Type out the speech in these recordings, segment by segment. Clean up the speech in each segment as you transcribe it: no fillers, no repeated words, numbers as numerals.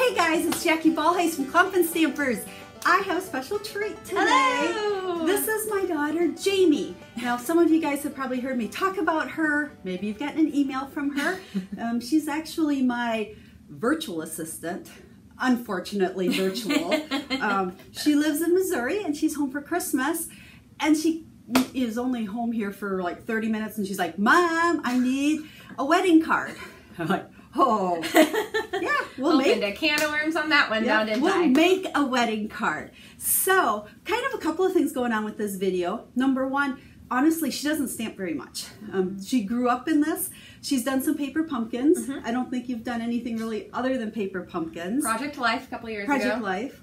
Hey guys, it's Jackie Bolhuis from Klompen Stampers. I have a special treat today. Hello! This is my daughter, Jami. Now, some of you guys have probably heard me talk about her. Maybe you've gotten an email from her. She's actually my virtual assistant. Unfortunately virtual. She lives in Missouri and she's home for Christmas. And she is only home here for like 30 minutes and she's like, Mom, I need a wedding card. I'm like, oh, yeah, we'll Opened a can of worms on that one, yeah, now didn't we'll I? make a wedding card. So, kind of a couple of things going on with this video. Number one, honestly, she doesn't stamp very much. She grew up in this. She's done some paper pumpkins. I don't think you've done anything really other than paper pumpkins. Project Life a couple years ago. Project Life.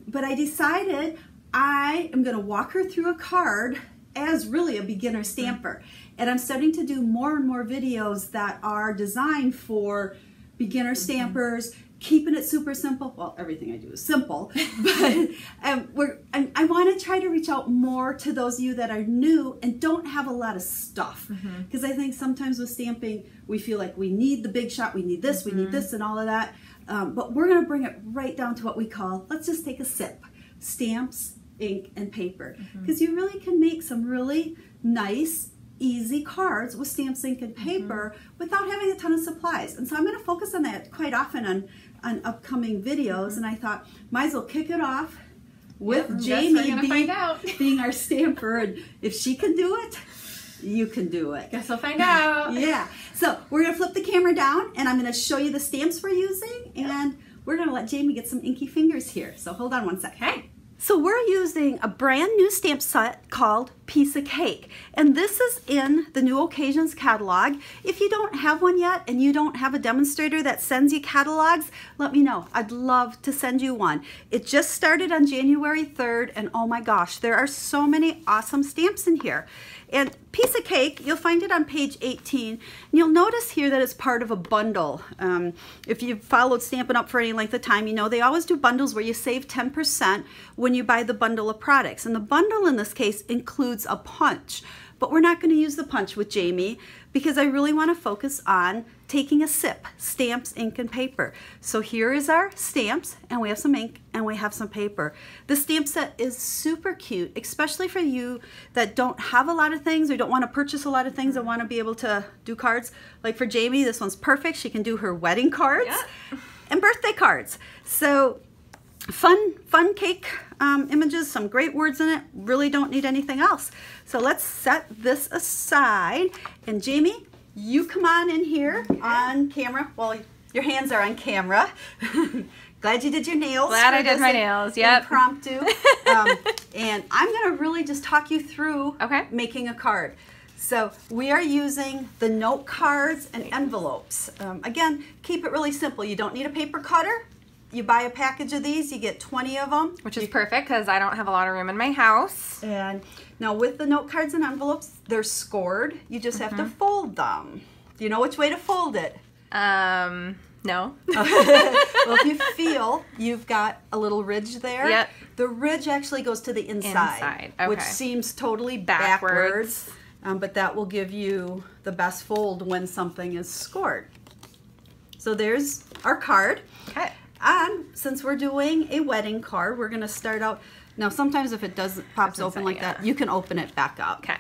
But I decided I am going to walk her through a card as really a beginner stamper. And I'm starting to do more and more videos that are designed for beginner stampers, keeping it super simple. Well, everything I do is simple, but I want to try to reach out more to those of you that are new and don't have a lot of stuff. Because I think sometimes with stamping, we feel like we need the big shot, we need this, we need this and all of that. But we're going to bring it right down to what we call, let's just take a sip, stamps, ink, and paper. Because you really can make some really nice, easy cards with stamps, ink, and paper without having a ton of supplies. And so I'm going to focus on that quite often on upcoming videos. And I thought, might as well kick it off with Jami being our stamper. And if she can do it, you can do it. Guess we'll find out. Yeah. So we're going to flip the camera down and I'm going to show you the stamps we're using. And we're going to let Jami get some inky fingers here. So hold on one second. Okay. So we're using a brand new stamp set called Piece of Cake. And this is in the New Occasions catalog. If you don't have one yet and you don't have a demonstrator that sends you catalogs, let me know. I'd love to send you one. It just started on January 3rd and oh my gosh, there are so many awesome stamps in here. And Piece of Cake, you'll find it on page 18. And you'll notice here that it's part of a bundle. If you've followed Stampin' Up! For any length of time, you know they always do bundles where you save 10% when you buy the bundle of products. And the bundle in this case includes a punch. But we're not going to use the punch with Jami because I really want to focus on taking a sip, stamps, ink, and paper. So here is our stamps, and we have some ink, and we have some paper. The stamp set is super cute, especially for you that don't have a lot of things or don't want to purchase a lot of things and want to be able to do cards. Like for Jami, this one's perfect. She can do her wedding cards and birthday cards. So fun cake images, some great words in it, really don't need anything else. So let's set this aside, and Jami, you come on in here on camera. Well, your hands are on camera. Glad you did your nails. Glad I did my nails, yep. Impromptu. And I'm gonna really just talk you through making a card. So we are using the note cards and envelopes. Again, keep it really simple. You don't need a paper cutter. You buy a package of these, you get 20 of them. Which is perfect because I don't have a lot of room in my house. And now with the note cards and envelopes, they're scored. You just have to fold them. Do you know which way to fold it? No. Well, if you feel you've got a little ridge there, Yep. The ridge actually goes to the inside, okay. which seems totally backwards. But that will give you the best fold when something is scored. So there's our card. Okay. And since we're doing a wedding card, we're going to start out. Now, sometimes if it pops open like that, you can open it back up. Okay.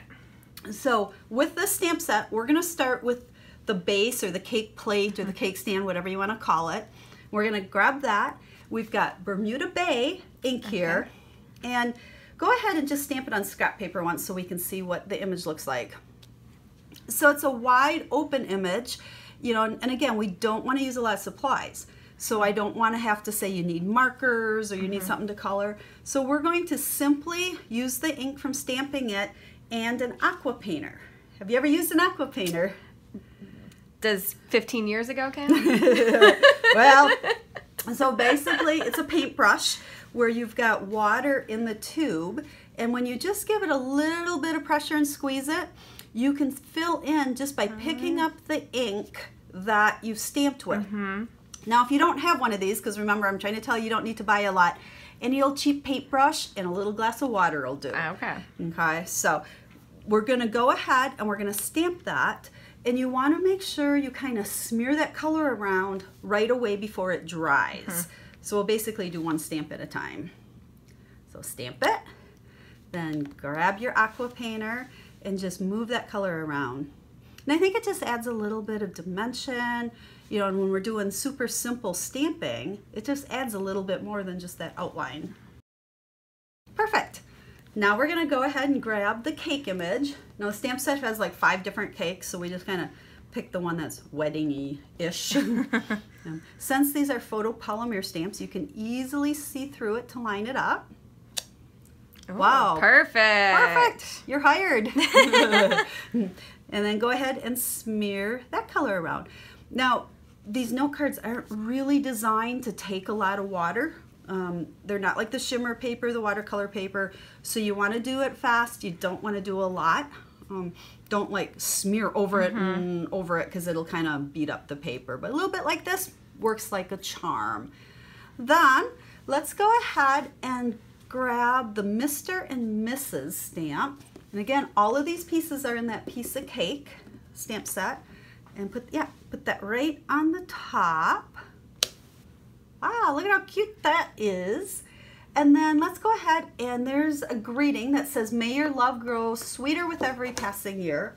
So with this stamp set, we're going to start with the base or the cake plate or the cake stand, whatever you want to call it. We're going to grab that. We've got Bermuda Bay ink here. And go ahead and just stamp it on scrap paper once so we can see what the image looks like. So it's a wide open image, you know, and again, we don't want to use a lot of supplies. So I don't want to have to say you need markers or you need something to color. So we're going to simply use the ink from Stamping It and an aqua painter. Have you ever used an aqua painter? Does 15 years ago count? Well, so basically it's a paintbrush where you've got water in the tube, and when you just give it a little bit of pressure and squeeze it, you can fill in just by picking up the ink that you've stamped with. Now, if you don't have one of these, because remember, I'm trying to tell you, you don't need to buy a lot, any old cheap paintbrush and a little glass of water will do. Okay. Okay, so we're going to go ahead and we're going to stamp that. And you want to make sure you kind of smear that color around right away before it dries. So we'll basically do one stamp at a time. So stamp it, then grab your aqua painter and just move that color around. And I think it just adds a little bit of dimension. You know, and when we're doing super simple stamping, it just adds a little bit more than just that outline. Perfect. Now we're gonna go ahead and grab the cake image. Now the stamp set has like 5 different cakes, so we just kind of pick the one that's wedding-y-ish. Since these are photopolymer stamps, you can easily see through it to line it up. Ooh, wow. Perfect. Perfect. You're hired. And then go ahead and smear that color around. Now, these note cards aren't really designed to take a lot of water. They're not like the shimmer paper, the watercolor paper. So you want to do it fast. You don't want to do a lot. Don't like smear over it and over it because it'll kind of beat up the paper. But a little bit like this works like a charm. Then let's go ahead and grab the Mr. and Mrs. stamp. And again, all of these pieces are in that piece of cake stamp set. And put that right on the top. Wow, look at how cute that is. And then let's go ahead, and there's a greeting that says, "May your love grow sweeter with every passing year."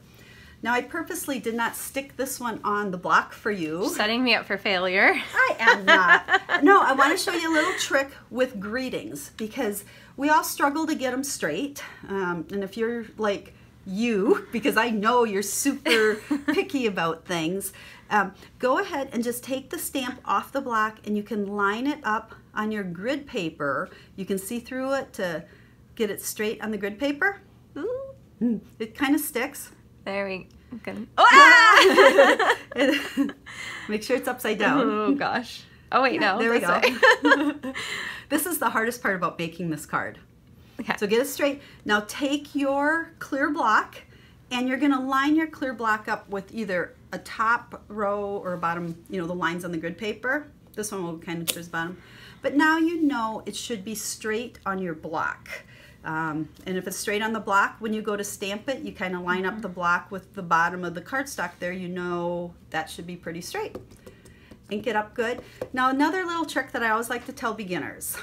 Now I purposely did not stick this one on the block for you. Setting me up for failure. I am not. No, I want to show you a little trick with greetings because we all struggle to get them straight. And if you're like you, because I know you're super picky about things, go ahead and just take the stamp off the block and you can line it up on your grid paper. You can see through it to get it straight on the grid paper. Ooh. It kind of sticks. There we go. Oh, ah! Make sure it's upside down. Oh gosh. Oh wait, no. There we go. Way. This is the hardest part about making this card. Okay. So get it straight. Now take your clear block and you're going to line your clear block up with either a top row or a bottom, you know, the lines on the grid paper. This one will kind of towards the bottom. But now you know it should be straight on your block. And if it's straight on the block, when you go to stamp it, you kind of line up the block with the bottom of the cardstock there. You know that should be pretty straight. Ink it up good. Now another little trick that I always like to tell beginners.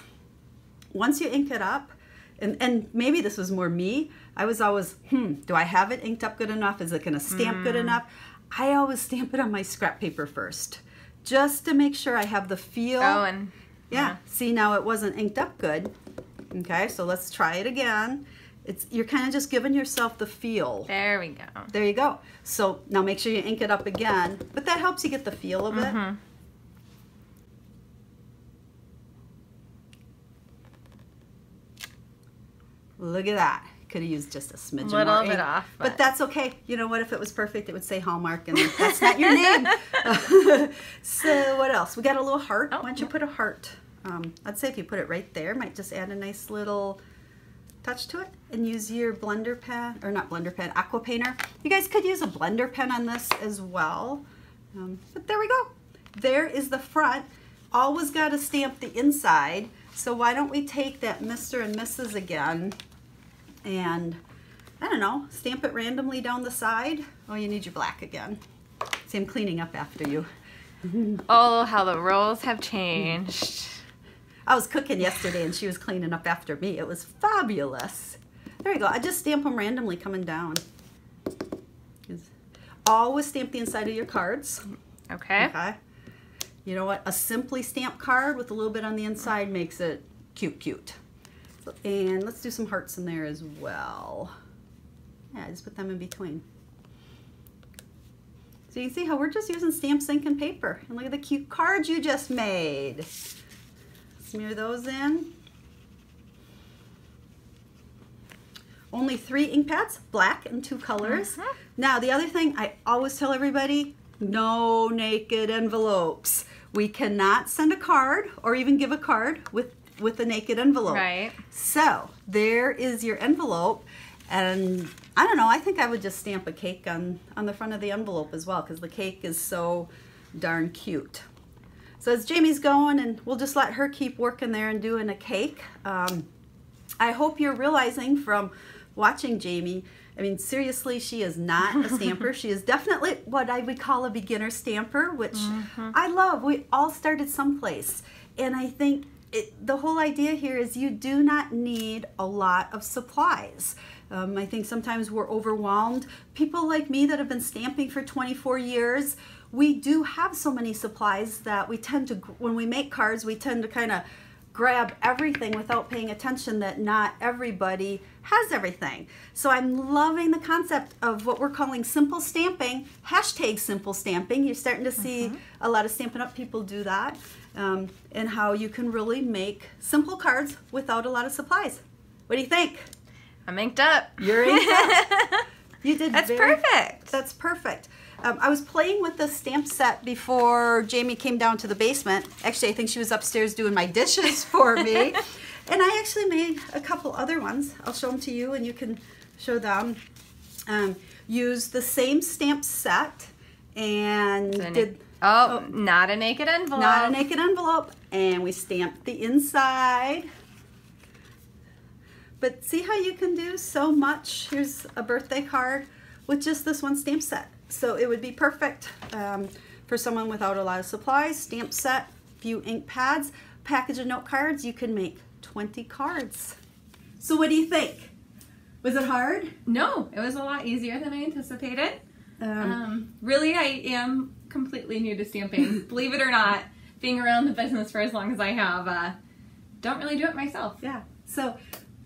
Once you ink it up, and maybe this was more me, I was always, do I have it inked up good enough? Is it going to stamp good enough? I always stamp it on my scrap paper first, just to make sure I have the feel. Oh, and yeah. See, now it wasn't inked up good. Okay, so let's try it again. You're kind of just giving yourself the feel. there we go. There you go. So now make sure you ink it up again, but that helps you get the feel of it. Look at that. Could have used just a smidgen Little more bit ink. off, But that's okay. You know what? If it was perfect, it would say Hallmark, and that's not your name. So what else? We got a little heart. Oh, Why don't you put a heart? I'd say if you put it right there, might just add a nice little touch to it. And use your blender pen, or not blender pen, aqua painter. You guys could use a blender pen on this as well. But there we go. There is the front. Always got to stamp the inside. So why don't we take that Mr. and Mrs. again and, I don't know, stamp it randomly down the side. Oh, you need your black again. See, I'm cleaning up after you. Oh, how the roles have changed. I was cooking yesterday and she was cleaning up after me. It was fabulous. There you go. I just stamp them randomly coming down. Always stamp the inside of your cards. Okay. Okay. You know what? A simply stamped card with a little bit on the inside makes it cute. So, and let's do some hearts in there as well. Yeah, just put them in between. So you can see how we're just using stamp, ink, and paper. And look at the cute cards you just made. Smear those in. Only 3 ink pads, black and 2 colors. Now the other thing I always tell everybody, no naked envelopes. We cannot send a card or even give a card with a naked envelope. Right. So there is your envelope, and I don't know, I think I would just stamp a cake on the front of the envelope as well because the cake is so darn cute. So as Jamie's going, and we'll just let her keep working there and doing a cake. I hope you're realizing from watching Jamie I mean, seriously, she is not a stamper. She is definitely what I would call a beginner stamper, which I love. We all started someplace. And I think the whole idea here is you do not need a lot of supplies. I think sometimes we're overwhelmed. People like me that have been stamping for 24 years, we do have so many supplies that we tend to, when we make cards, we tend to kind of grab everything without paying attention that not everybody has everything. So I'm loving the concept of what we're calling simple stamping, hashtag simple stamping. You're starting to see a lot of Stampin' Up! People do that, and how you can really make simple cards without a lot of supplies. What do you think? I'm inked up. You're inked up. You did. That's perfect. That's perfect. I was playing with the stamp set before Jamie came down to the basement. Actually, I think she was upstairs doing my dishes for me. And I actually made a couple other ones. I'll show them to you and you can show them. Use the same stamp set and not a naked envelope. Not a naked envelope. And we stamped the inside. But see how you can do so much. Here's a birthday card with just this one stamp set. So it would be perfect for someone without a lot of supplies. Stamp set, few ink pads, package of note cards. You can make 20 cards. So what do you think? Was it hard? No, it was a lot easier than I anticipated. Really, I am completely new to stamping. Believe it or not, being around the business for as long as I have, don't really do it myself. Yeah. So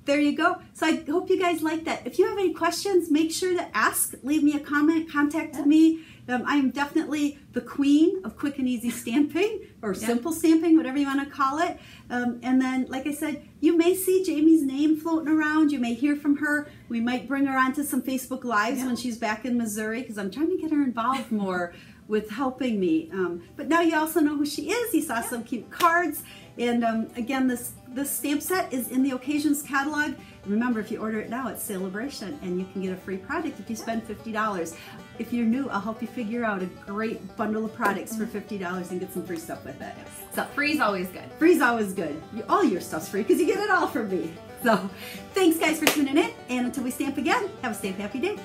there you go. So I hope you guys like that. If you have any questions, make sure to ask. Leave me a comment. Contact me. I am definitely the queen of quick and easy stamping, or simple stamping, whatever you want to call it. And then, like I said, you may see Jamie's name floating around. You may hear from her. We might bring her onto some Facebook Lives when she's back in Missouri, because I'm trying to get her involved more with helping me. But now you also know who she is. You saw some cute cards. And again, this stamp set is in the Occasions catalog. Remember, if you order it now, it's Celebration, and you can get a free product if you spend $50. If you're new, I'll help you figure out a great bundle of products for $50 and get some free stuff with it. So free's always good. Free's always good. All your stuff's free because you get it all from me. So thanks guys for tuning in, and until we stamp again, have a stamp happy day.